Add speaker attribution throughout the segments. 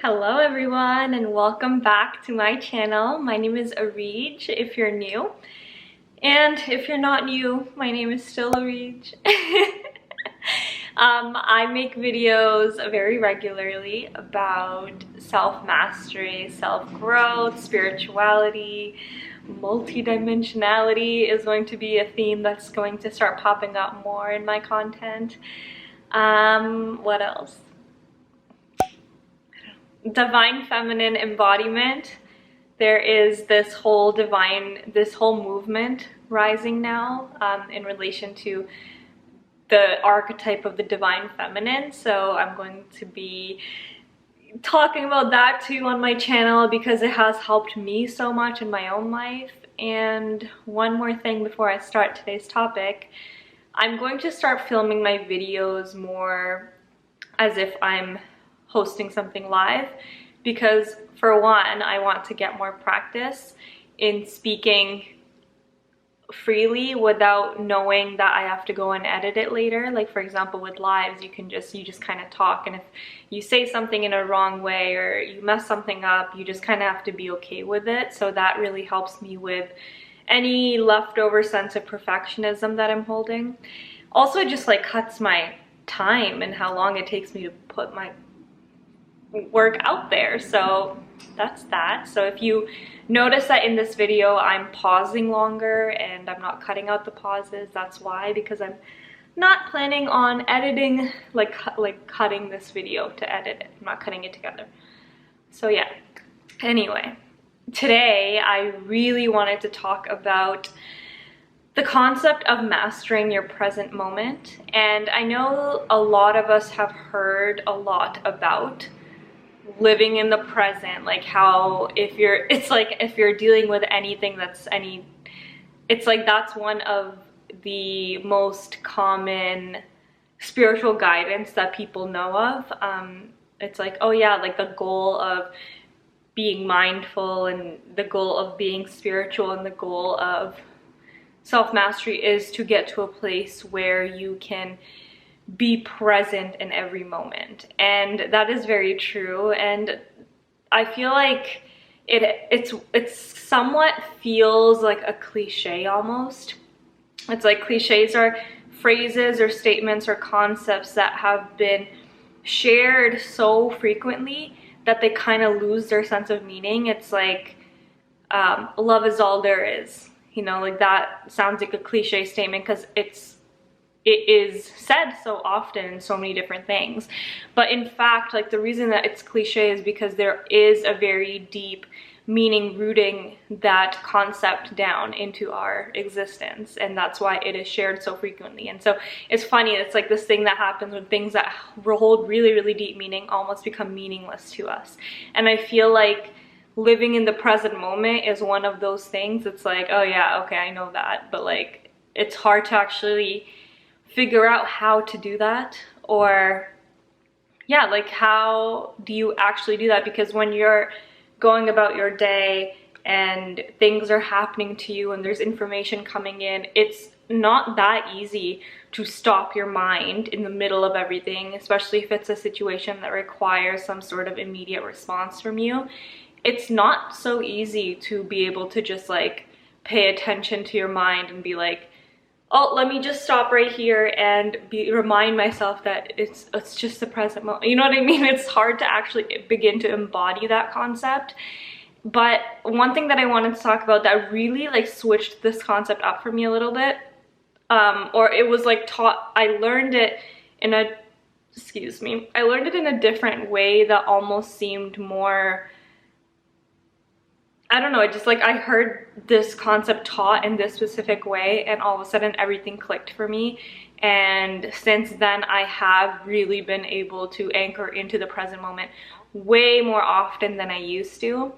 Speaker 1: Hello everyone and welcome back to my channel. My name is Areej if you're new. And if you're not new, my name is still Areej. I make videos very regularly about self-mastery, self-growth, spirituality, multidimensionality is going to be a theme that's going to start popping up more in my content. What else? Divine feminine embodiment. There is this whole movement rising now in relation to the archetype of the divine feminine. So I'm going to be talking about that too on my channel because it has helped me so much in my own life. And one more thing before I start today's topic, I'm going to start filming my videos more as if I'm hosting something live, because for one, I want to get more practice in speaking freely without knowing that I have to go and edit it later. Like for example, with lives, you just kind of talk, and if you say something in a wrong way or you mess something up, you just kind of have to be okay with it. So that really helps me with any leftover sense of perfectionism that I'm holding. Also, it just like cuts my time and how long it takes me to put my work out there. So that's that. So if you notice that in this video I'm pausing longer and I'm not cutting out the pauses, that's why, because I'm not planning on editing, like cutting this video to edit it. I'm not cutting it together. So yeah, anyway, today I really wanted to talk about the concept of mastering your present moment. And I know a lot of us have heard a lot about living in the present, like how if you're dealing with anything it's like that's one of the most common spiritual guidance that people know of. It's like, oh yeah, like the goal of being mindful and the goal of being spiritual and the goal of self-mastery is to get to a place where you can be present in every moment. And that is very true. And I feel like it's somewhat feels like a cliche almost. It's like cliches are phrases or statements or concepts that have been shared so frequently that they kind of lose their sense of meaning. It's like love is all there is. You know, like that sounds like a cliche statement because it is said so often in so many different things. But in fact, like the reason that it's cliche is because there is a very deep meaning rooting that concept down into our existence. And that's why it is shared so frequently. And so it's funny, it's like this thing that happens when things that hold really, really deep meaning almost become meaningless to us. And I feel like living in the present moment is one of those things. It's like, oh yeah, okay, I know that. But like, it's hard to actually figure out how to do that, or yeah, like how do you actually do that? Because when you're going about your day and things are happening to you and there's information coming in, it's not that easy to stop your mind in the middle of everything, especially if it's a situation that requires some sort of immediate response from you. It's not so easy to be able to just like pay attention to your mind and be like, oh, let me just stop right here and remind myself that it's just the present moment. You know what I mean? It's hard to actually begin to embody that concept. But one thing that I wanted to talk about that really like switched this concept up for me a little bit, or it was like I learned it in a different way that almost seemed more, I don't know, it just like I heard this concept taught in this specific way and all of a sudden everything clicked for me. And since then I have really been able to anchor into the present moment way more often than I used to.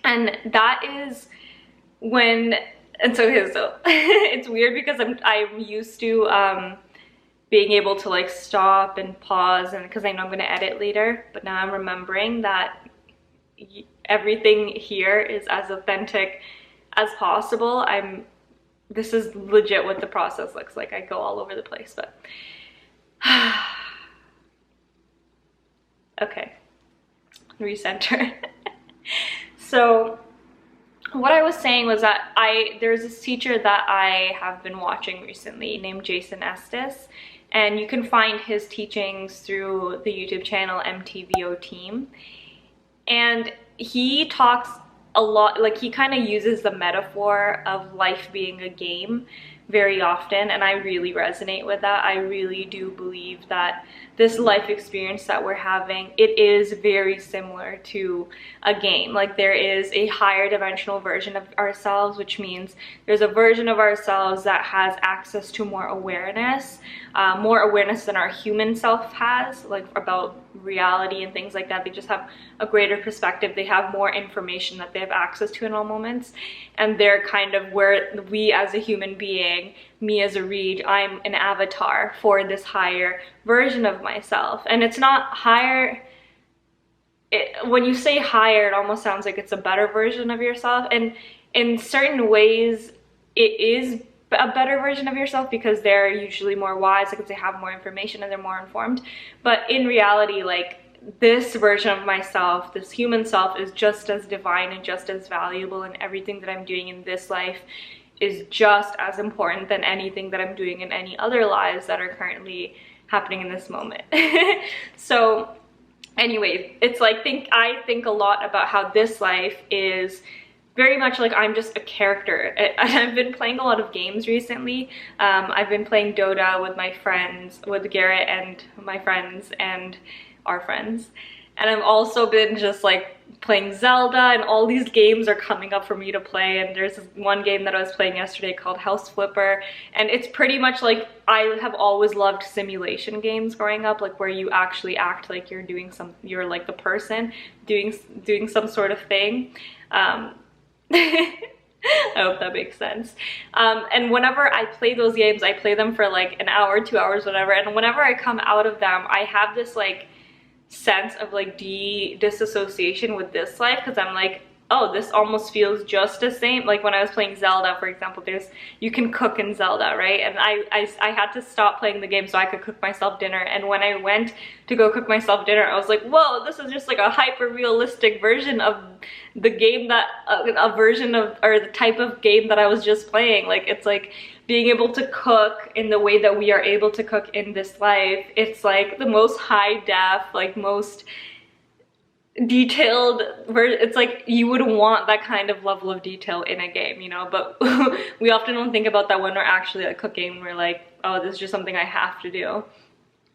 Speaker 1: And that is when, and so it's weird because I'm used to being able to like stop and pause, and because I know I'm going to edit later, but now I'm remembering that everything here is as authentic as possible. This is legit what the process looks like. I go all over the place, but okay. recenter. So what I was saying was that there's this teacher that I have been watching recently named Jason Estes, and you can find his teachings through the YouTube channel MTVO Team. And he talks a lot, like he kind of uses the metaphor of life being a game very often, and I really resonate with that. I really do believe that this life experience that we're having, it is very similar to a game. Like there is a higher dimensional version of ourselves, which means there's a version of ourselves that has access to more awareness than our human self has, like about reality and things like that. They just have a greater perspective. They have more information that they have access to in all moments, and they're kind of where we as a human being, me as a Reed, I'm an avatar for this higher version of myself. And it's not higher, when you say higher, it almost sounds like it's a better version of yourself, and in certain ways it is a better version of yourself because they're usually more wise, because they have more information and they're more informed. But in reality, like this version of myself, this human self, is just as divine and just as valuable, and everything that I'm doing in this life is just as important than anything that I'm doing in any other lives that are currently happening in this moment. So anyway, it's like I think a lot about how this life is very much like I'm just a character. I've been playing a lot of games recently. I've been playing Dota with my friends, with Garrett and my friends and our friends. And I've also been just like playing Zelda, and all these games are coming up for me to play. And there's this one game that I was playing yesterday called House Flipper, and it's pretty much like, I have always loved simulation games growing up, like where you actually act like you're like the person doing some sort of thing. I hope that makes sense. And whenever I play those games, I play them for like an hour, 2 hours, whatever, and whenever I come out of them, I have this like sense of like disassociation with this life, because I'm like, oh, this almost feels just the same. Like when I was playing Zelda, for example, you can cook in Zelda, right? And I had to stop playing the game so I could cook myself dinner. And when I went to go cook myself dinner, I was like, whoa, this is just like a hyper realistic version of the game that a version of, or the type of game that I was just playing. Like it's like being able to cook in the way that we are able to cook in this life. It's like the most high def, like most detailed, it's like you would want that kind of level of detail in a game, you know, but we often don't think about that when we're actually like cooking. We're like, oh, this is just something I have to do.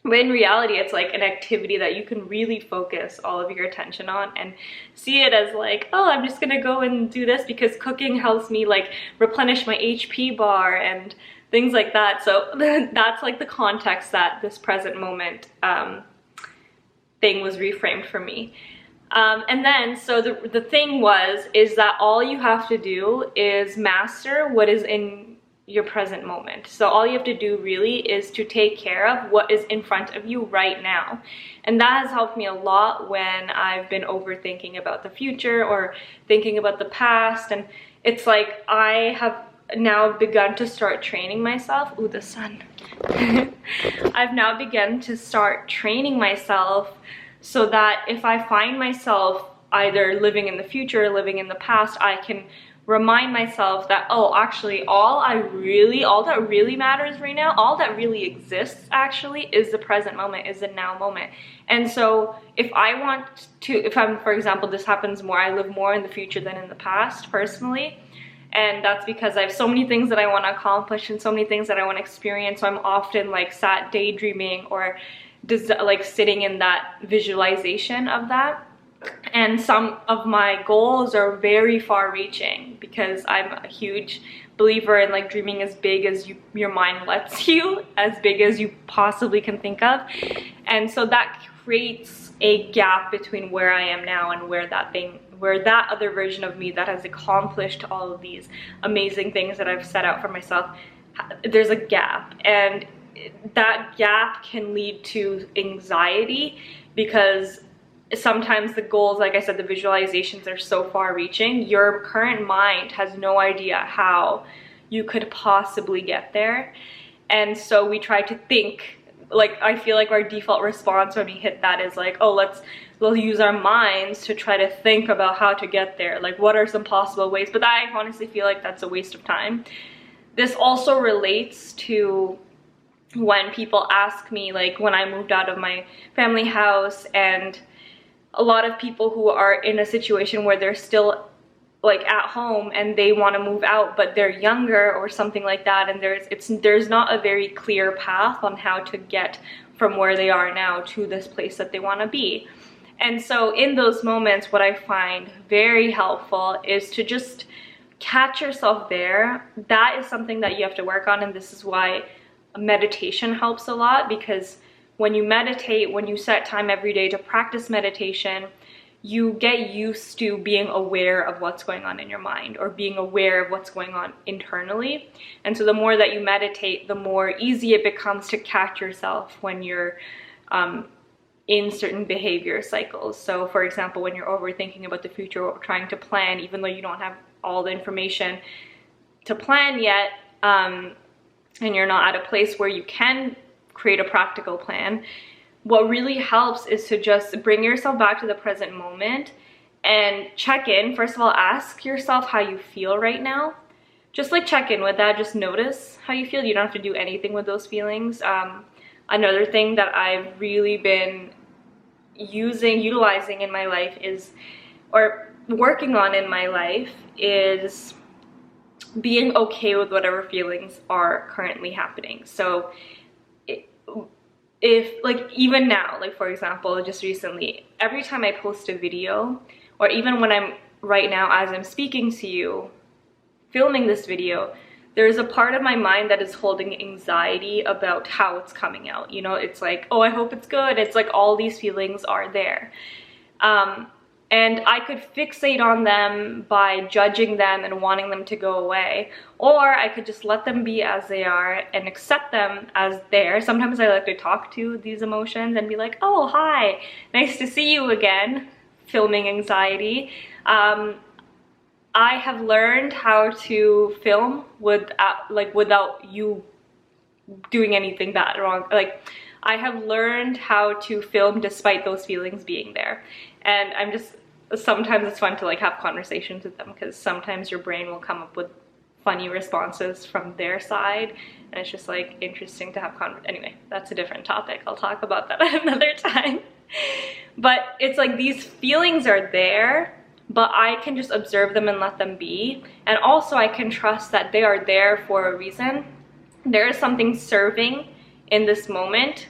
Speaker 1: But in reality, it's like an activity that you can really focus all of your attention on and see it as like, oh, I'm just gonna go and do this because cooking helps me like replenish my HP bar and things like that. So that's like the context that this present moment thing was reframed for me. And then, so the thing is that all you have to do is master what is in your present moment. So all you have to do really is to take care of what is in front of you right now. And that has helped me a lot when I've been overthinking about the future or thinking about the past. And it's like I have now begun to start training myself. Ooh, the sun. I've now begun to start training myself so that if I find myself either living in the future or living in the past, I can remind myself that, oh, actually all that really matters right now, all that really exists actually is the present moment, is the now moment. And so if I'm, for example, this happens more, I live more in the future than in the past personally. And that's because I have so many things that I want to accomplish and so many things that I want to experience. So I'm often like sat daydreaming or like sitting in that visualization of that. And some of my goals are very far reaching because I'm a huge believer in like dreaming as big as your mind lets you, as big as you possibly can think of. And so that creates a gap between where I am now and where that other version of me that has accomplished all of these amazing things that I've set out for myself, there's a gap. And that gap can lead to anxiety because sometimes the goals, like I said, the visualizations are so far reaching, your current mind has no idea how you could possibly get there. And so we try to think, like, I feel like our default response when we hit that is like, oh, let's we'll use our minds to try to think about how to get there, like what are some possible ways. But I honestly feel like that's a waste of time. This also relates to when people ask me, like when I moved out of my family house, and a lot of people who are in a situation where they're still like at home and they want to move out but they're younger or something like that, and there's not a very clear path on how to get from where they are now to this place that they want to be. And so in those moments, what I find very helpful is to just catch yourself there. That is something that you have to work on, and this is why meditation helps a lot, because when you meditate, when you set time every day to practice meditation, you get used to being aware of what's going on in your mind, or being aware of what's going on internally. And so the more that you meditate, the more easy it becomes to catch yourself when you're in certain behavior cycles. So for example, when you're overthinking about the future or trying to plan, even though you don't have all the information to plan yet, and you're not at a place where you can create a practical plan, what really helps is to just bring yourself back to the present moment and check in. First of all, ask yourself how you feel right now. Just like check in with that, just notice how you feel. You don't have to do anything with those feelings. Another thing that I've really been utilizing in my life is, or working on in my life, is being okay with whatever feelings are currently happening. So if like even now, like for example, just recently, every time I post a video, or even when I'm right now as I'm speaking to you, filming this video, there's a part of my mind that is holding anxiety about how it's coming out. You know, it's like, oh, I hope it's good. It's like all these feelings are there. And I could fixate on them by judging them and wanting them to go away. Or I could just let them be as they are and accept them as they're. Sometimes I like to talk to these emotions and be like, oh, hi, nice to see you again, filming anxiety. I have learned how to film without you doing anything bad wrong. Like, I have learned how to film despite those feelings being there. And I'm just, sometimes it's fun to like have conversations with them, because sometimes your brain will come up with funny responses from their side, and it's just like interesting to have anyway, that's a different topic. I'll talk about that another time. But it's like these feelings are there, but I can just observe them and let them be. And also I can trust that they are there for a reason. There is something serving in this moment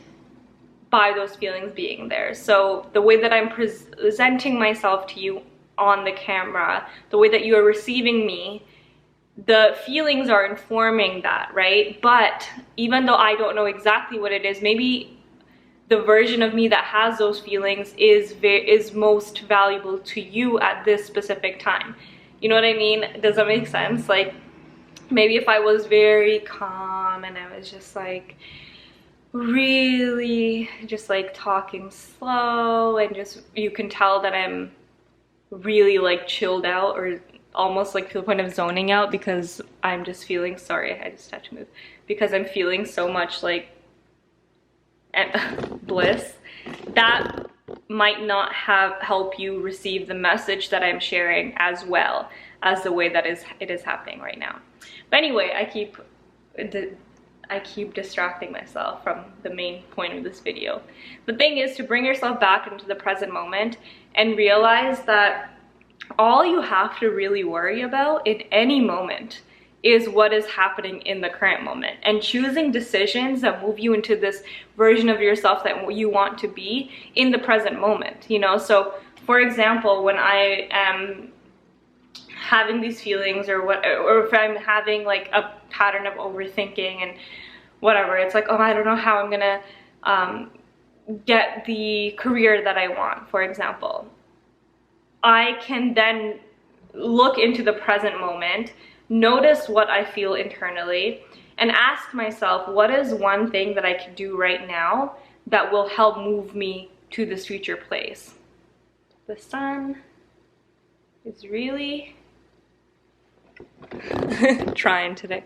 Speaker 1: by those feelings being there. So the way that I'm presenting myself to you on the camera, the way that you are receiving me, the feelings are informing that, right? But even though I don't know exactly what it is, maybe the version of me that has those feelings is most valuable to you at this specific time. You know what I mean? Does that make sense? Like, maybe if I was very calm and I was just like really just like talking slow, and just you can tell that I'm really like chilled out, or almost like to the point of zoning out, because I'm just feeling, sorry, I just had to move, because I'm feeling so much like bliss, that might not help you receive the message that I'm sharing as well as the way that it is happening right now. But anyway, I keep distracting myself from the main point of this video. The thing is to bring yourself back into the present moment and realize that all you have to really worry about in any moment is what is happening in the current moment, and choosing decisions that move you into this version of yourself that you want to be in the present moment, you know? So for example, when I am having these feelings, or if I'm having like a pattern of overthinking and whatever, it's like, oh, I don't know how I'm gonna get the career that I want, for example. I can then look into the present moment, notice what I feel internally, and ask myself, what is one thing that I can do right now that will help move me to this future place? The sun is really trying today.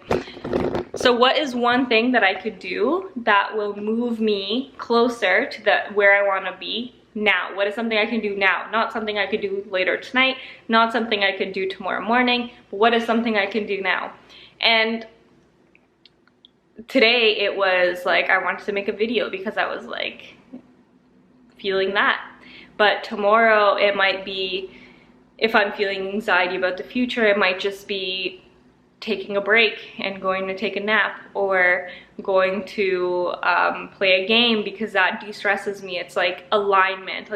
Speaker 1: So what is one thing that I could do that will move me closer to where I want to be now? What is something I can do now? Not something I could do later tonight, not something I could do tomorrow morning, but what is something I can do now? And today it was like I wanted to make a video because I was like feeling that. But tomorrow it might be, if I'm feeling anxiety about the future, it might just be taking a break and going to take a nap, or going to play a game because that de-stresses me. It's like alignment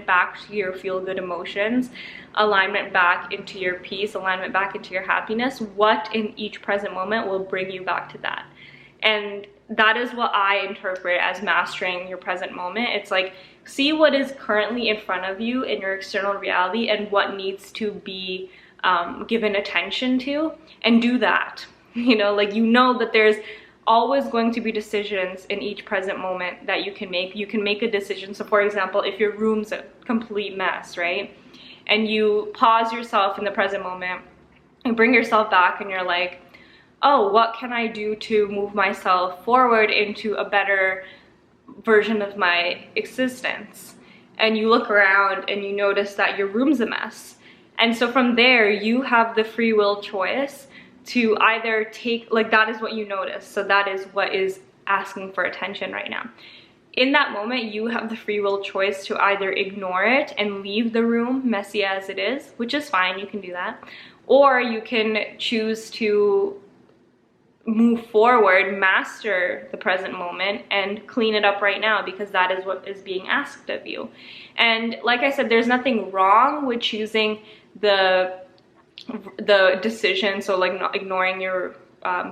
Speaker 1: back to your feel-good emotions, alignment back into your peace, alignment back into your happiness. What in each present moment will bring you back to that? And that is what I interpret as mastering your present moment. It's like, see what is currently in front of you in your external reality and what needs to be given attention to, and do that. You know, like, you know that there's always going to be decisions in each present moment that you can make. You can make a decision. So for example, if your room's a complete mess, right? And you pause yourself in the present moment and bring yourself back and you're like, oh, what can I do to move myself forward into a better version of my existence? And you look around and you notice that your room's a mess. And so from there, you have the free will choice to either take, like, that is what you notice. So that is what is asking for attention right now. In that moment, you have the free will choice to either ignore it and leave the room messy as it is, which is fine, you can do that. Or you can choose to move forward, master the present moment, and clean it up right now, because that is what is being asked of you. And like I said, there's nothing wrong with choosing the decision, so like not ignoring your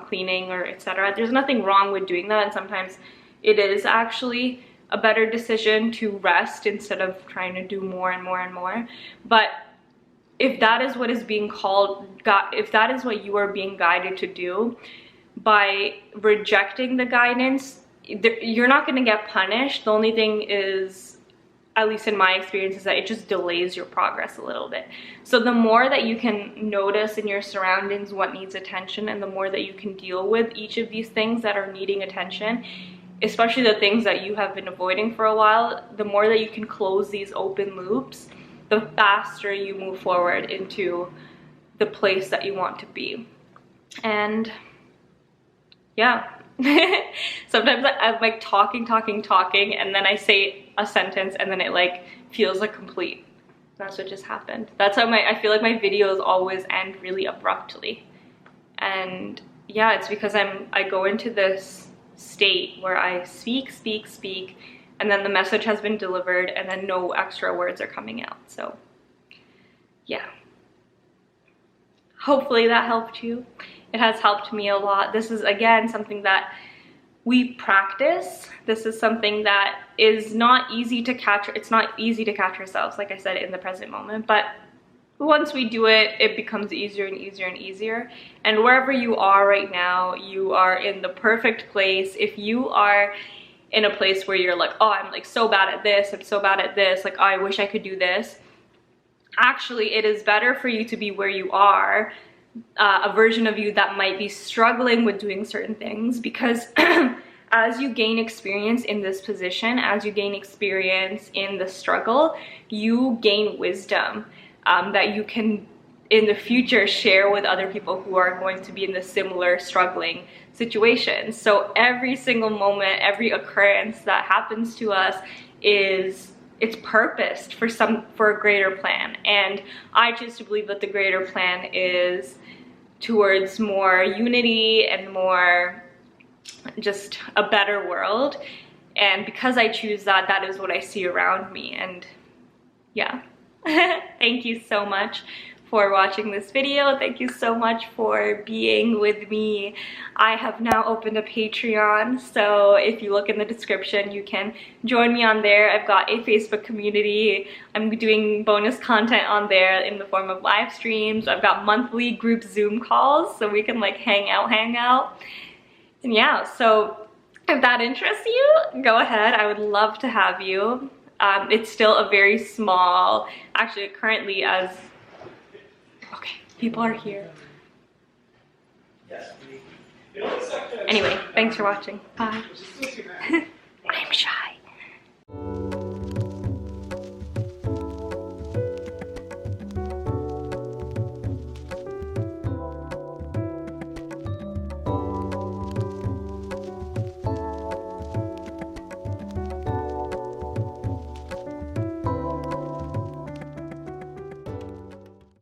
Speaker 1: cleaning or etc. There's nothing wrong with doing that, and sometimes it is actually a better decision to rest instead of trying to do more and more and more. But if that is what is being called, if that is what you are being guided to do, by rejecting the guidance, you're not going to get punished. The only thing is, at least in my experience, is that it just delays your progress a little bit. So the more that you can notice in your surroundings what needs attention, and the more that you can deal with each of these things that are needing attention, especially the things that you have been avoiding for a while, the more that you can close these open loops, the faster you move forward into the place that you want to be. And yeah. Sometimes I'm like talking, and then I say a sentence and then it like feels like complete. That's what just happened. That's how I feel like my videos always end really abruptly. And yeah, it's because I go into this state where I speak, and then the message has been delivered and then no extra words are coming out. So yeah. Hopefully that helped you. It has helped me a lot. This is, again, something that we practice. This is something that is not easy to catch. It's not easy to catch ourselves, like I said, in the present moment. But once we do it, it becomes easier and easier and easier. And wherever you are right now, you are in the perfect place. If you are in a place where you're like, oh, I'm like so bad at this, I'm so bad at this, like, oh, I wish I could do this. Actually, it is better for you to be where you are, a version of you that might be struggling with doing certain things, because as you gain experience in this position, as you gain experience in the struggle, you gain wisdom that you can in the future share with other people who are going to be in the similar struggling situations. So every single moment, every occurrence that happens to us it's purposed for a greater plan. And I choose to believe that the greater plan is towards more unity and more just a better world. And because I choose that, that is what I see around me. And yeah. Thank you so much for watching this video. Thank you so much for being with me. I have now opened a Patreon, so if you look in the description, you can join me on there. I've got a Facebook community. I'm doing bonus content on there in the form of live streams. I've got monthly group Zoom calls, so we can like hang out. And yeah, so if that interests you, go ahead. I would love to have you. It's still a very small, actually currently as, okay, people are here. Anyway, thanks for watching. Bye. I'm shy.